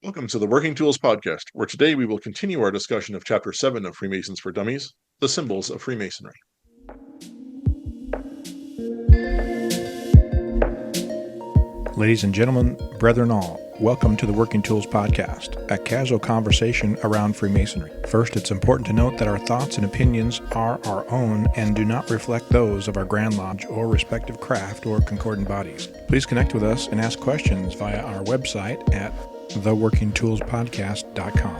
Welcome to the Working Tools Podcast, where today we will continue our discussion of Chapter 7 of Freemasons for Dummies, the Symbols of Freemasonry. Ladies and gentlemen, brethren all, welcome to the Working Tools Podcast, a casual conversation around Freemasonry. First, it's important to note that our thoughts and opinions are our own and do not reflect those of our Grand Lodge or respective craft or concordant bodies. Please connect with us and ask questions via our website at theworkingtoolspodcast.com.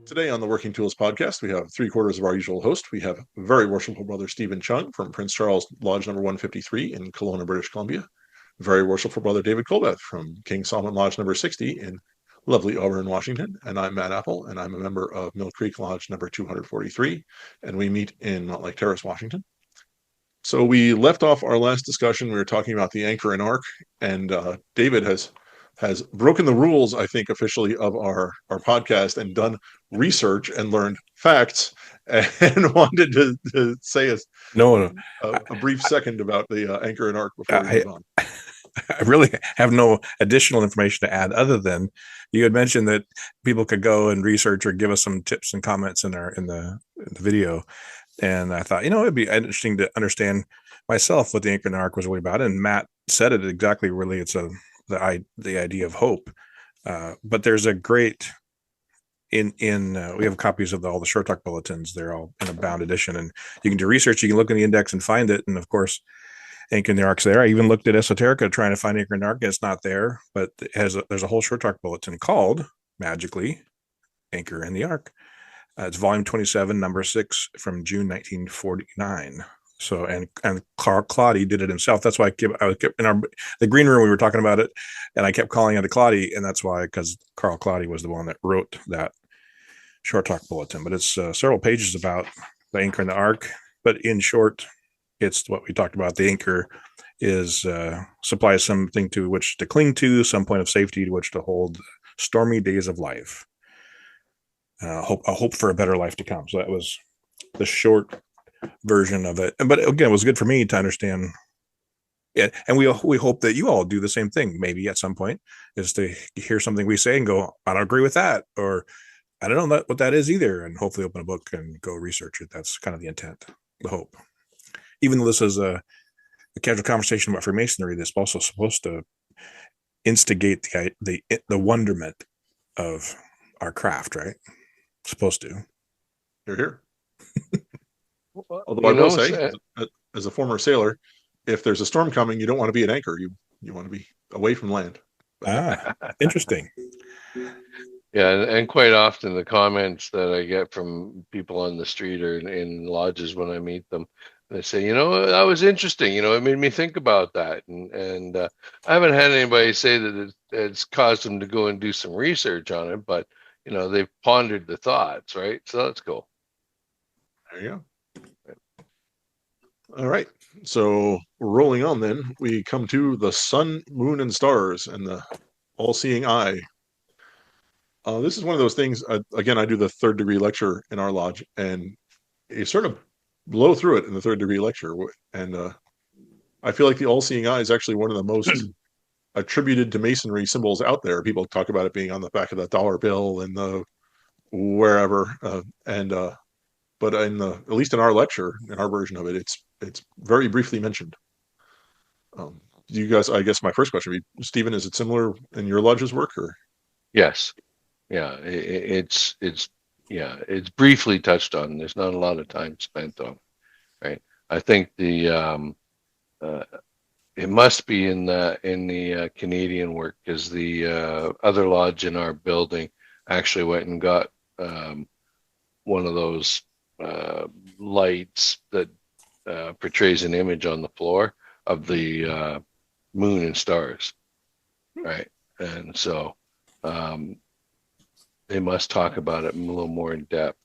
Today on the Working Tools Podcast, we have three-quarters of our usual host. We have Very Worshipful Brother Stephen Chung from Prince Charles Lodge number 153 in Kelowna, British Columbia. Very Worshipful Brother David Colbeth from King Solomon Lodge number 60 in lovely Auburn, Washington. And I'm Matt Appel, and I'm a member of Mill Creek Lodge number 243, and we meet in Montlake Terrace, Washington. So we left off our last discussion. We were talking about the anchor and arc, and David has broken the rules, I think, officially of our podcast and done research and learned facts and wanted to say a brief second about the anchor and arc before we move on. I really have no additional information to add other than you had mentioned that people could go and research or give us some tips and comments in the video. And I thought, it'd be interesting to understand myself what the anchor and arc was really about. And Matt said it exactly. Really, it's the idea of hope. But there's a great we have copies of all the Short Talk bulletins. They're all in a bound edition, and you can do research. You can look in the index and find it. And of course, anchor and the arc's there. I even looked at Esoterica trying to find anchor and arc. It's not there, but there's a whole Short Talk bulletin called magically Anchor and the Arc. It's volume 27, number 6 from June 1949. So, and Carl Claudy did it himself. That's why I kept in the green room, we were talking about it, and I kept calling it a Claudy, and that's why, because Carl Claudy was the one that wrote that Short Talk bulletin. But it's several pages about the anchor and the arc. But in short, it's what we talked about. The anchor is supplies something to which to cling to, some point of safety to which to hold stormy days of life. A hope for a better life to come. So that was the short version of it. But again, it was good for me to understand it. And we hope that you all do the same thing. Maybe at some point is to hear something we say and go, I don't agree with that, or I don't know what that is either. And hopefully open a book and go research it. That's kind of the intent, the hope. Even though this is a casual conversation about Freemasonry, this is also supposed to instigate the wonderment of our craft, right? Supposed to. You're here. Although I will say, as a former sailor, if there's a storm coming, you don't want to be an anchor. You want to be away from land. Interesting. Yeah, and quite often the comments that I get from people on the street or in lodges when I meet them, they say, that was interesting. It made me think about that. And I haven't had anybody say that it's caused them to go and do some research on it, but they've pondered the thoughts, right? So that's cool. There you go. All right. So rolling on then, we come to the sun, moon, and stars and the all-seeing eye. This is one of those things, again, I do the third degree lecture in our lodge, and you sort of blow through it in the third degree lecture. And I feel like the all-seeing eye is actually one of the most attributed to Masonry symbols out there. People talk about it being on the back of the dollar bill and the wherever, but at least in our lecture, in our version of it, it's very briefly mentioned. You guys, I guess my first question would be, Stephen, is it similar in your lodge's work, or? Yes, yeah, it's briefly touched on. There's not a lot of time spent on, right? I think it must be in the Canadian work, because the other lodge in our building actually went and got one of those lights that portrays an image on the floor of the moon and stars, right? And so they must talk about it a little more in depth.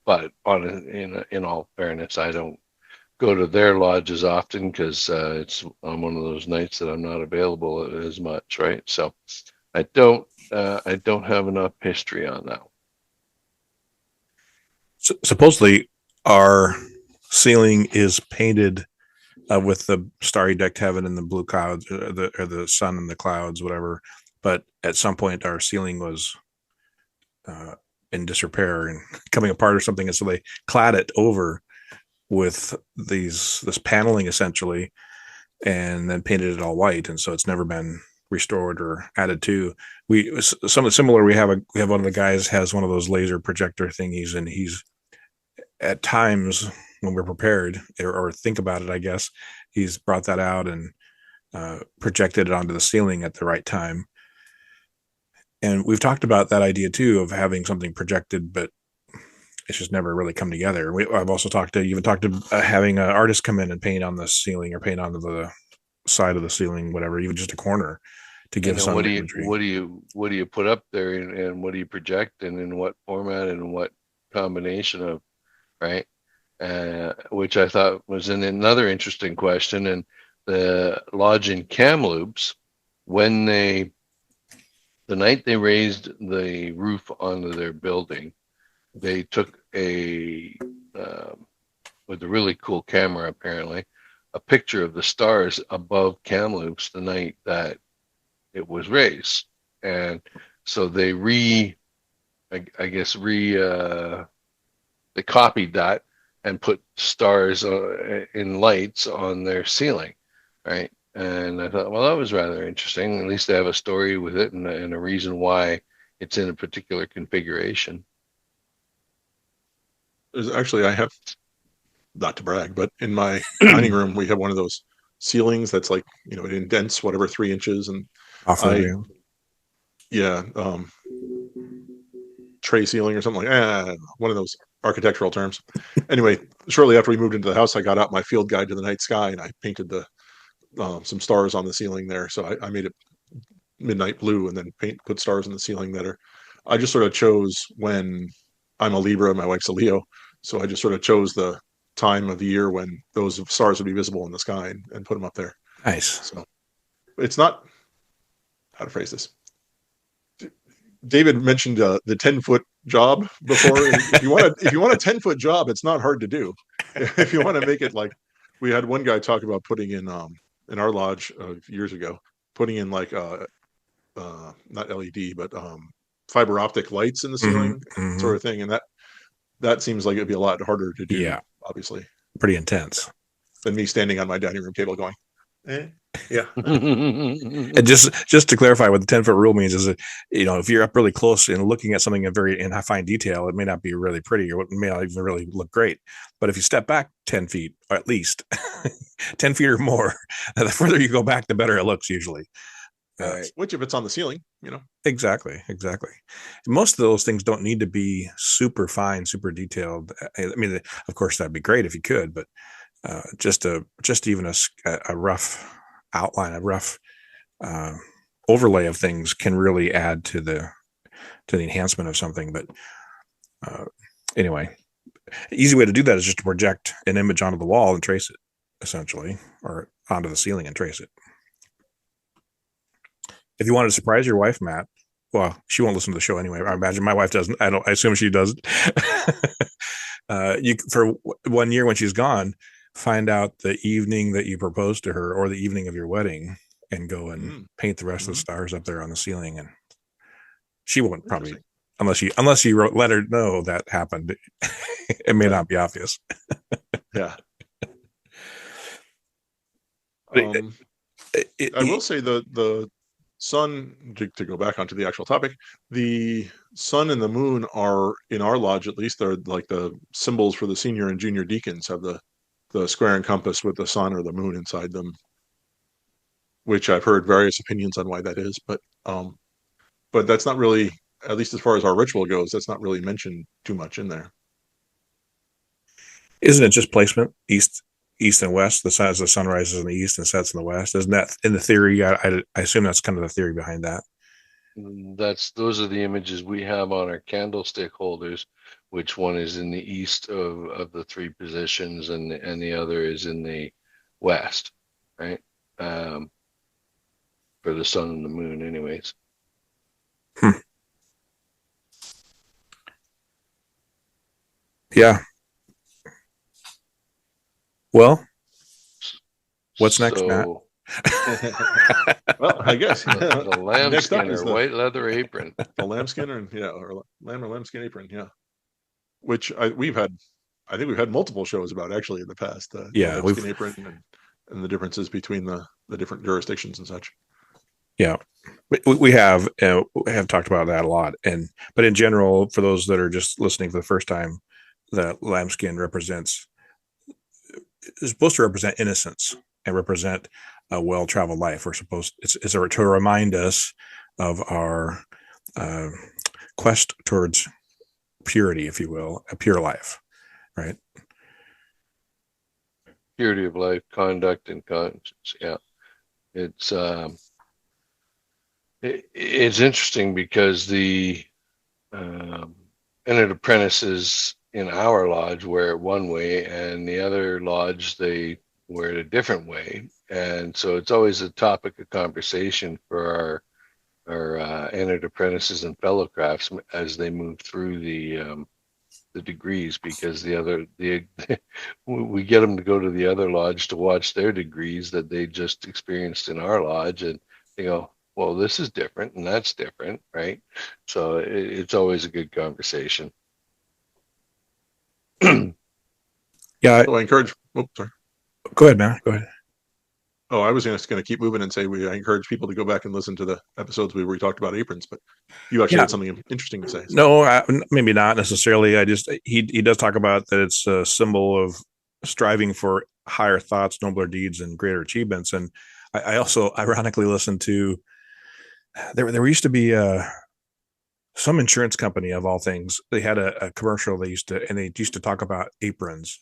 But in all fairness, I don't go to their lodges often, because it's on one of those nights that I'm not available as much, right? So I don't have enough history on that. Supposedly, our ceiling is painted with the starry decked heaven and the blue clouds, or the sun and the clouds, whatever. But at some point, our ceiling was in disrepair and coming apart or something, and so they clad it over with this paneling essentially, and then painted it all white, and so it's never been restored or added to. Something similar. We have one of the guys has one of those laser projector thingies, and he's at times when we're prepared or think about it, I guess he's brought that out and projected it onto the ceiling at the right time. And we've talked about that idea too of having something projected, but it's just never really come together. I've also talked to having an artist come in and paint on the ceiling or paint on the side of the ceiling, whatever, even just a corner to give some imagery. What do you put up there, and what do you project, and in what format and what combination of, right? Which I thought was another interesting question. And the lodge in Kamloops, when the night they raised the roof onto their building, they took with a really cool camera, apparently, a picture of the stars above Kamloops the night that it was raised. And so they they copied that and put stars in lights on their ceiling, right? And I thought, well, that was rather interesting. At least they have a story with it and a reason why it's in a particular configuration. There's actually, I have, not to brag, but in my dining room, we have one of those ceilings that's like, it indents whatever 3 inches. And tray ceiling or something like one of those architectural terms. Anyway, shortly after we moved into the house, I got out my field guide to the night sky and I painted some stars on the ceiling there. So I made it midnight blue and then put stars on the ceiling I just sort of chose, when I'm a Libra, my wife's a Leo, so I just sort of chose the time of the year when those stars would be visible in the sky and put them up there. Nice. So it's not, how to phrase this. David mentioned the 10-foot job before. If you want a 10-foot job, it's not hard to do. If you want to make it like, we had one guy talk about putting in our lodge years ago, putting in like not LED but fiber optic lights in the ceiling, sort of thing, and that seems like it'd be a lot harder to do. Yeah, obviously, pretty intense. Than me standing on my dining room table going, yeah. And just to clarify what the 10-foot rule means is that, if you're up really close and looking at something in high fine detail, it may not be really pretty, or it may not even really look great. But if you step back 10 feet, or at least 10 feet or more, the further you go back, the better it looks usually. Which, if it's on the ceiling, Exactly. Most of those things don't need to be super fine, super detailed. I mean, of course, that'd be great if you could, but just even a rough outline, a rough overlay of things can really add to the enhancement of something. But anyway, easy way to do that is just to project an image onto the wall and trace it, essentially, or onto the ceiling and trace it. If you wanted to surprise your wife, Matt, well, she won't listen to the show anyway. I imagine my wife doesn't. I assume she doesn't. You, for 1 year when she's gone, find out the evening that you proposed to her or the evening of your wedding and go and paint the rest of the stars up there on the ceiling. And she won't probably, unless you let her know that happened. It may not be obvious. Yeah. I will say the sun, to go back onto the actual topic, the sun and the moon are, in our lodge at least, they're like the symbols for the senior and junior deacons, have the square and compass with the sun or the moon inside them, which I've heard various opinions on why that is, but that's not really, at least as far as our ritual goes, that's not really mentioned too much in there. Isn't it just placement? East and west, the sun rises in the east and sets in the west. Isn't that in the theory? I assume that's kind of the theory behind that. Those are the images we have on our candlestick holders, which one is in the east of the three positions and the other is in the west, right? For the sun and the moon anyways. Yeah. Well, what's next, Matt? Well, I guess the lambskin or the white leather apron. The lambskin, or lamb or lambskin apron, which I think we've had multiple shows about actually in the past. Yeah, the lambskin apron and the differences between the different jurisdictions and such. Yeah, we have talked about that a lot, but in general, for those that are just listening for the first time, the lambskin is supposed to represent innocence and represent a well-traveled life. It's to remind us of our quest towards purity, if you will, a pure life, right? Purity of life, conduct, and conscience. Yeah, it's interesting because the entered apprentices in our lodge wear it one way, and the other lodge they wear it a different way, and so it's always a topic of conversation for our entered apprentices and fellow craftsmen as they move through the degrees, because we get them to go to the other lodge to watch their degrees that they just experienced in our lodge, and they go, well, this is different and that's different, right? So it's always a good conversation. Yeah. So I encourage. Oh, sorry. Go ahead, man. Go ahead. Oh, I was just going to keep moving and say I encourage people to go back and listen to the episodes where we talked about aprons, but you actually had something interesting to say. So. No, maybe not necessarily. He does talk about that it's a symbol of striving for higher thoughts, nobler deeds, and greater achievements. And I also ironically listened to, there used to be some insurance company of all things. They had a commercial they used to talk about aprons.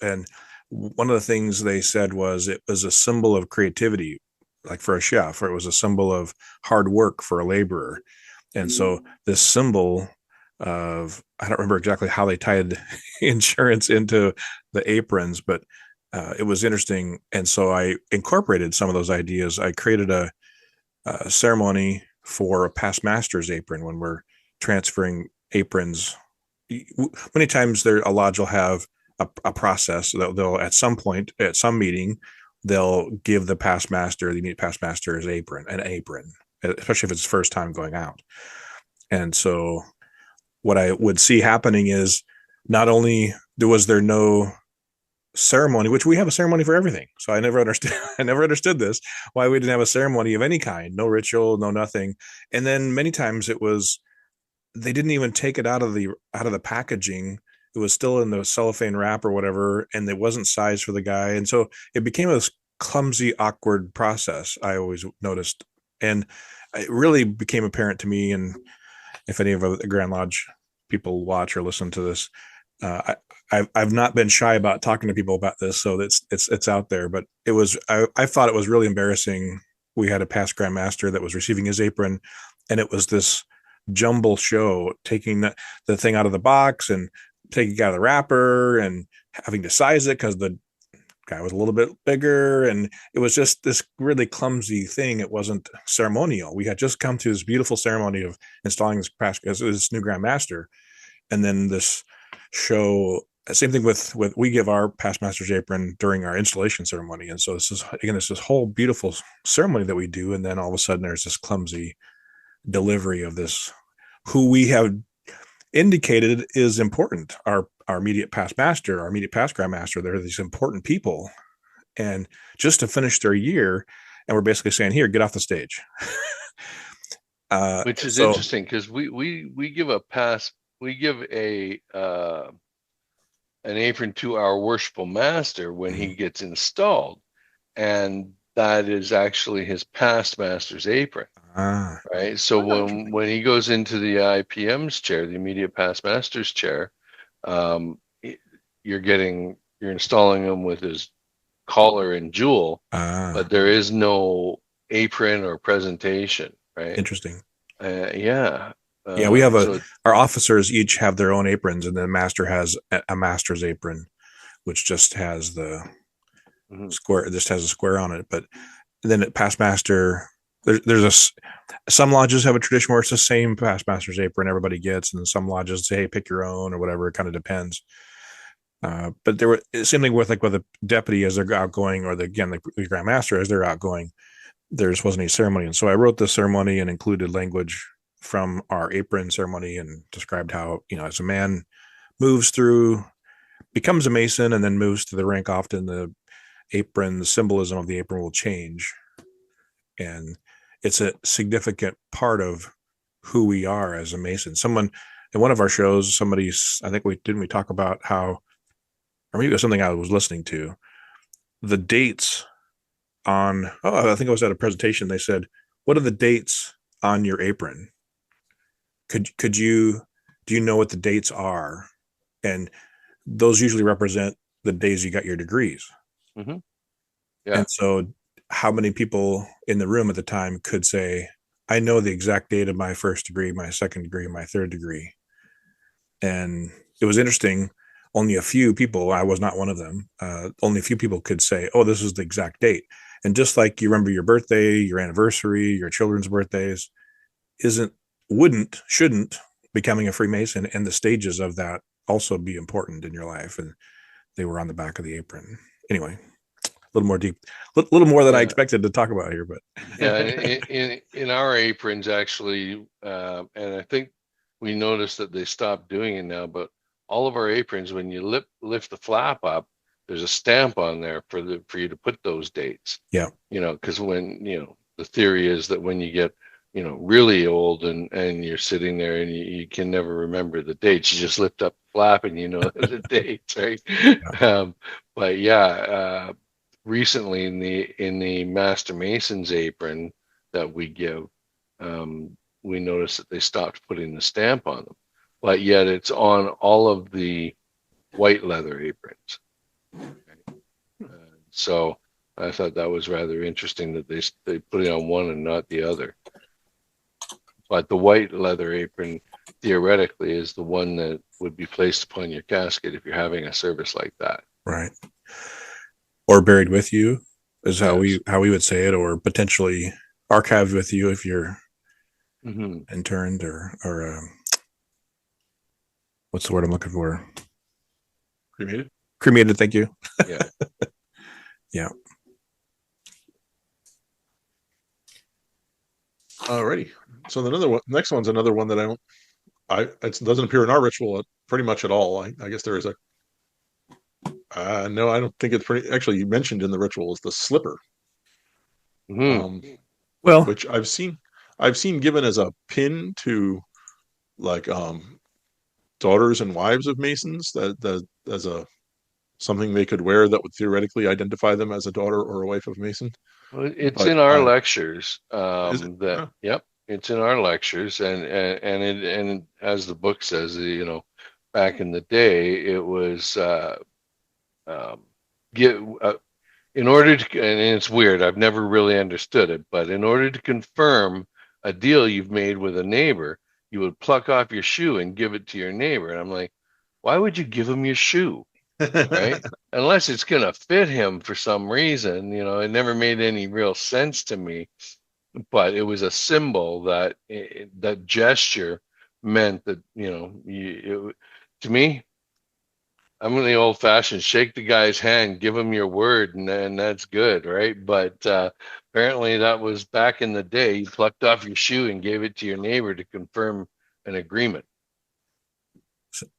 And one of the things they said was it was a symbol of creativity, like for a chef, or it was a symbol of hard work for a laborer. And so this symbol of, I don't remember exactly how they tied insurance into the aprons, but it was interesting. And so I incorporated some of those ideas. I created a ceremony for a past master's apron when we're transferring aprons. Many times a lodge will have a process that they'll at some point, at some meeting, they'll give the past master, the immediate past master, an apron, especially if it's his first time going out. And so what I would see happening is not only was there no ceremony, which we have a ceremony for everything. So I never understood this, why we didn't have a ceremony of any kind, no ritual, no nothing. And then many times it was, they didn't even take it out of the packaging. It was still in the cellophane wrap or whatever, and it wasn't sized for the guy. And so it became a clumsy, awkward process, I always noticed. And it really became apparent to me, and if any of the Grand Lodge people watch or listen to this, I've not been shy about talking to people about this, so it's out there. But I thought it was really embarrassing. We had a past Grand Master that was receiving his apron, and it was this jumble show, taking the thing out of the box and taking it out of the wrapper and having to size it because the guy was a little bit bigger, and it was just this really clumsy thing. It wasn't ceremonial. We had just come to this beautiful ceremony of installing this new Grand Master, and then this show. Same thing with we give our past master's apron during our installation ceremony, and so this is whole beautiful ceremony that we do, and then all of a sudden there's this clumsy delivery of this, who we have indicated is important. Our immediate past master, our immediate past Grand Master, they're these important people, and just to finish their year, and we're basically saying, here, get off the stage. Which is interesting, because we give an apron to our worshipful master when he gets installed, and that is actually his past master's apron. Right. So when he goes into the IPM's chair, the immediate past master's chair, you're installing him with his collar and jewel, but there is no apron or presentation. Right. Interesting. Yeah. We have our officers each have their own aprons, and the master has a master's apron, which just has the square. Just has a square on it. But then at past master, some lodges have a tradition where it's the same past master's apron everybody gets, and some lodges say, hey, pick your own or whatever. It kind of depends. But there were same thing with the deputy as they're outgoing, or the Grand Master as they're outgoing. There wasn't any ceremony, and so I wrote the ceremony and included language from our apron ceremony and described how, as a man moves through, becomes a Mason, and then moves to the rank, often the apron, the symbolism of the apron will change, and it's a significant part of who we are as a Mason. Someone in one of our shows, I think we talk about how, or maybe it was something I was listening to, the dates on, I think I was at a presentation. They said, what are the dates on your apron? Do you know what the dates are? And those usually represent the days you got your degrees. Mm-hmm. Yeah. And so how many people in the room at the time could say, I know the exact date of my first degree, my second degree, my third degree? And it was interesting. Only a few people, I was not one of them, only a few people could say, oh, this is the exact date. And just like you remember your birthday, your anniversary, your children's birthdays, shouldn't becoming a Freemason and the stages of that also be important in your life? And they were on the back of the apron. Anyway, a little more deep, a little more than I expected to talk about here, but in our aprons actually, and I think we noticed that they stopped doing it now, but all of our aprons, when you lift the flap up, there's a stamp on there for you to put those dates. Yeah. Because when, the theory is that when you get, really old and you're sitting there and you can never remember the dates, you just lift up the flap and the dates, right? Yeah. But recently in the Master Mason's apron that we give, we noticed that they stopped putting the stamp on them, but yet it's on all of the white leather aprons. So I thought that was rather interesting that they put it on one and not the other. But the white leather apron theoretically is the one that would be placed upon your casket if you're having a service like that. Right. Or buried with you is how we would say it, or potentially archived with you if you're interned or what's the word I'm looking for? Cremated. Thank you. Yeah. Yeah. Alrighty. So next one's another one that it doesn't appear in our ritual pretty much at all. I guess there is no, I don't think it's actually, you mentioned in the ritual is the slipper. Well, which I've seen given as a pin to daughters and wives of Masons, that as something they could wear that would theoretically identify them as a daughter or a wife of Mason. Well, it's in our lectures. Yep, it's in our lectures, and as the book says, back in the day, it was in order to, and it's weird, I've never really understood it, but in order to confirm a deal you've made with a neighbor, you would pluck off your shoe and give it to your neighbor. And I'm like, why would you give him your shoe? Right? Unless it's going to fit him for some reason. It never made any real sense to me, but it was a symbol that that gesture meant that, to me, I'm in the old fashioned shake the guy's hand, give him your word, and that's good, right? But apparently that was back in the day. You plucked off your shoe and gave it to your neighbor to confirm an agreement.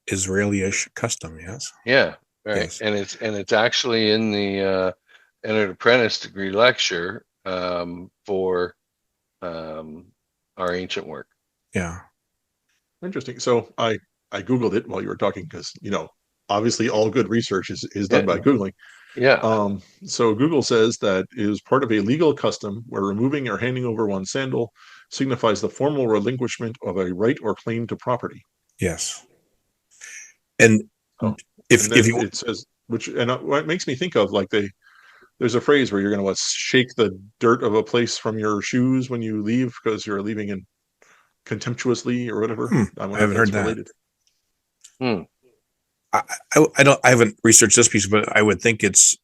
Israeli-ish custom, yes. Yeah, right. Yes. And it's actually in the Entered Apprentice degree lecture for our ancient work. Yeah. Interesting. So I Googled it while you were talking because, obviously all good research is done by Googling. Yeah. So Google says that it is part of a legal custom where removing or handing over one's sandal signifies the formal relinquishment of a right or claim to property. Yes. And if you, it says, what makes me think of there's a phrase where you're going to shake the dirt of a place from your shoes when you leave because you're leaving in contemptuously or whatever. I haven't heard that. I haven't researched this piece, but I would think it's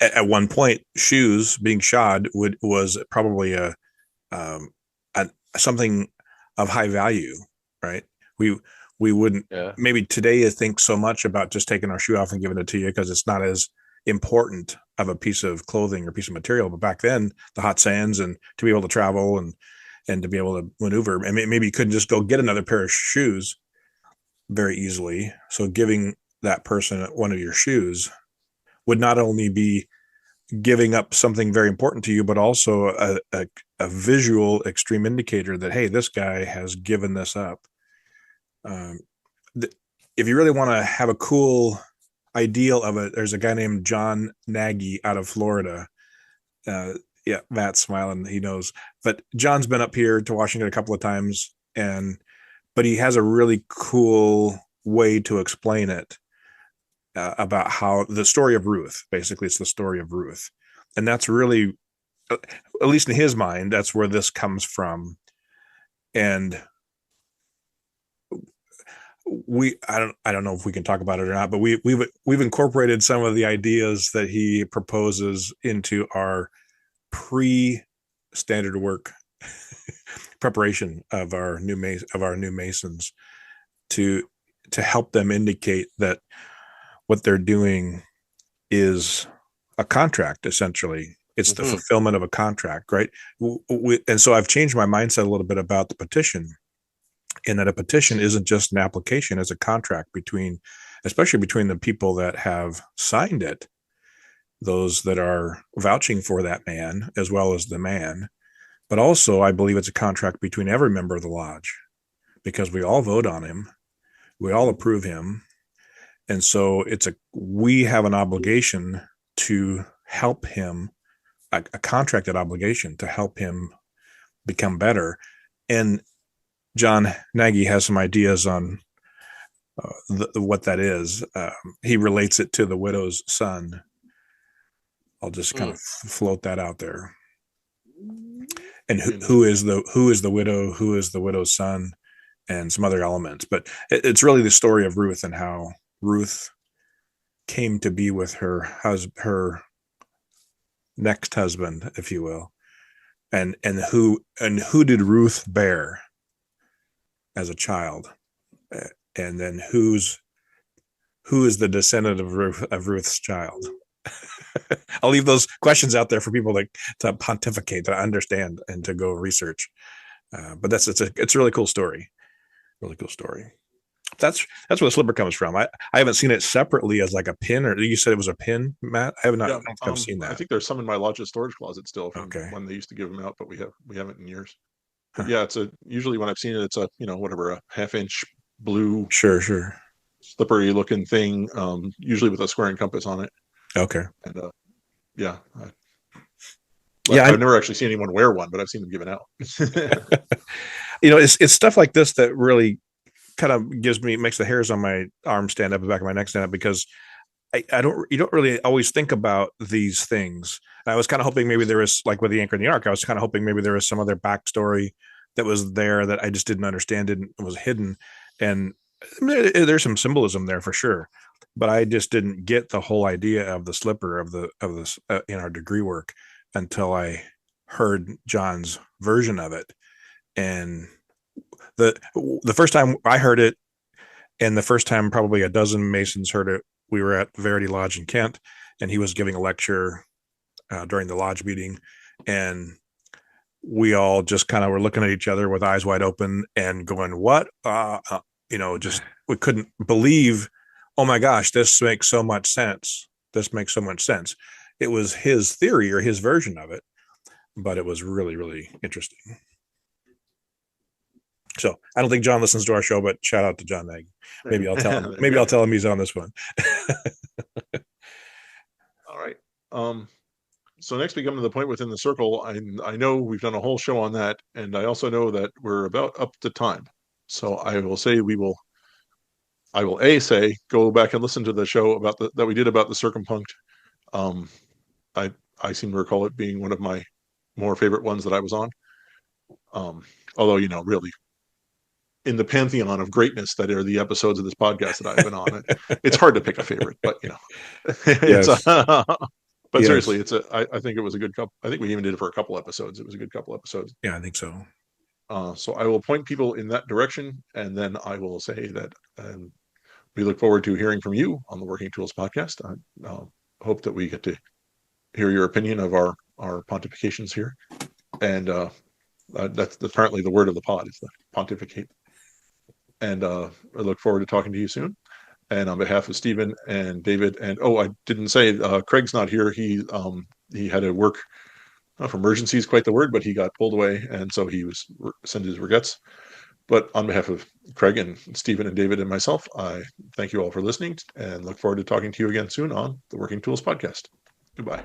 at one point shoes being shod was probably a something of high value, right? We we wouldn't Yeah. maybe today think so much about just taking our shoe off and giving it to you because it's not as important of a piece of clothing or piece of material. But back then, the hot sands and to be able to travel and to be able to maneuver, and maybe you couldn't just go get another pair of shoes very easily. So giving that person one of your shoes would not only be giving up something very important to you, but also a visual extreme indicator that, hey, this guy has given this up. If you really want to have a cool ideal of it, there's a guy named John Nagy out of Florida. Yeah, Matt's smiling. He knows. But John's been up here to Washington a couple of times, but he has a really cool way to explain it about how the story of Ruth. Basically, it's the story of Ruth, and that's really, at least in his mind, that's where this comes from. And I don't know if we can talk about it or not, but we've incorporated some of the ideas that he proposes into our pre-standard work preparation of our new Masons to help them indicate that what they're doing is a contract. Essentially, it's the fulfillment of a contract, right? And so I've changed my mindset a little bit about the petition, in that a petition isn't just an application; it's a contract especially between the people that have signed it, those that are vouching for that man as well as the man. But also, I believe it's a contract between every member of the lodge, because we all vote on him, we all approve him, and so we have an obligation to help him, a contracted obligation to help him become better. And John Nagy has some ideas on what that is. He relates it to the widow's son. I'll just kind of float that out there. And who is the widow? Who is the widow's son? And some other elements. But it's really the story of Ruth and how Ruth came to be with her next husband, if you will, and who did Ruth bear as a child, and then who is the descendant of Ruth's child? I'll leave those questions out there for people to pontificate, to understand, and to go research. But it's a really cool story. Really cool story. That's where the slipper comes from. I haven't seen it separately as like a pin, or you said it was a pin, Matt? I haven't seen that. I think there's some in my lodge's storage closet still from when they used to give them out, but we haven't in years. Huh. Yeah, usually when I've seen it, it's a a half-inch blue, sure, slippery looking thing, usually with a square and compass on it. Okay. And I've never actually seen anyone wear one, but I've seen them given out. It's stuff like this that really kind of makes the hairs on my arm stand up, the back of my neck stand up, because you don't really always think about these things. I was kind of hoping maybe there was, like with the Anchor in the Ark, I was kind of hoping maybe there was some other backstory that was there that I just didn't understand, was hidden. And there's some symbolism there for sure, but I just didn't get the whole idea of the slipper of this in our degree work until I heard John's version of it. And the first time I heard it, and the first time probably a dozen Masons heard it, we were at Verity Lodge in Kent, and he was giving a lecture during the lodge meeting, and we all just kind of were looking at each other with eyes wide open and going, what? Just we couldn't believe, oh my gosh, this makes so much sense. It was his theory or his version of it, but it was really, really interesting. So I don't think John listens to our show, but shout out to John Nagy. Maybe I'll tell him. Maybe I'll tell him he's on this one. All right. So next we come to the point within the circle. I know we've done a whole show on that, and I also know that we're about up to time. So I will say I will say go back and listen to the show that we did about the Circumpunct. I seem to recall it being one of my more favorite ones that I was on. Although really, in the pantheon of greatness that are the episodes of this podcast that I've been on, it's hard to pick a favorite. But yes. But yes. Seriously, I think it was a good couple. I think we even did it for a couple episodes. It was a good couple episodes. Yeah, I think so. So I will point people in that direction, and then I will say that we look forward to hearing from you on the Working Tools podcast. I hope that we get to hear your opinion of our pontifications here, and that's apparently the word of the pod, is the pontificate. And I look forward to talking to you soon. And on behalf of Stephen and David, and I didn't say Craig's not here. He had to work. For emergency is quite the word, but he got pulled away, and so he was sent his regrets. But on behalf of Craig and Stephen and David and myself, I thank you all for listening and look forward to talking to you again soon on the Working Tools podcast. Goodbye.